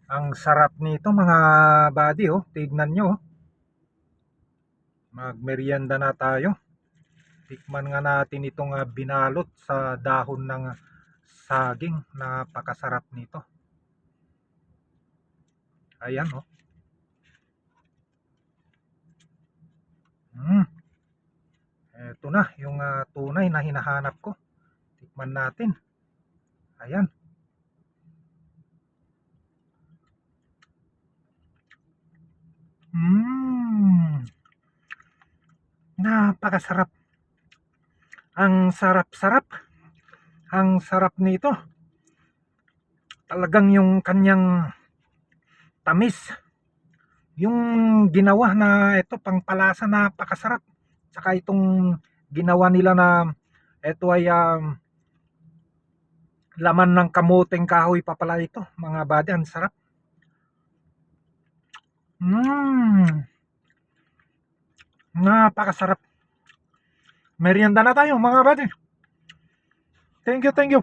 Ang sarap nito mga buddy, oh. Tignan nyo, oh. Magmerienda na tayo. Tikman nga natin itong binalot sa dahon ng saging. Napakasarap nito. Ayan, oh. Ito na yung tunay na hinahanap ko. Tikman natin. Ayan. Napakasarap. Ang sarap-sarap. Ang sarap nito. Talagang yung kanyang tamis. Yung ginawa na ito pangpalasa, napakasarap. Saka itong ginawa nila na ito ay laman ng kamoteng kahoy pa pala ito. Mga buddy, ang sarap. Napakasarap. Merienda na tayo mga buddy. Thank you, thank you.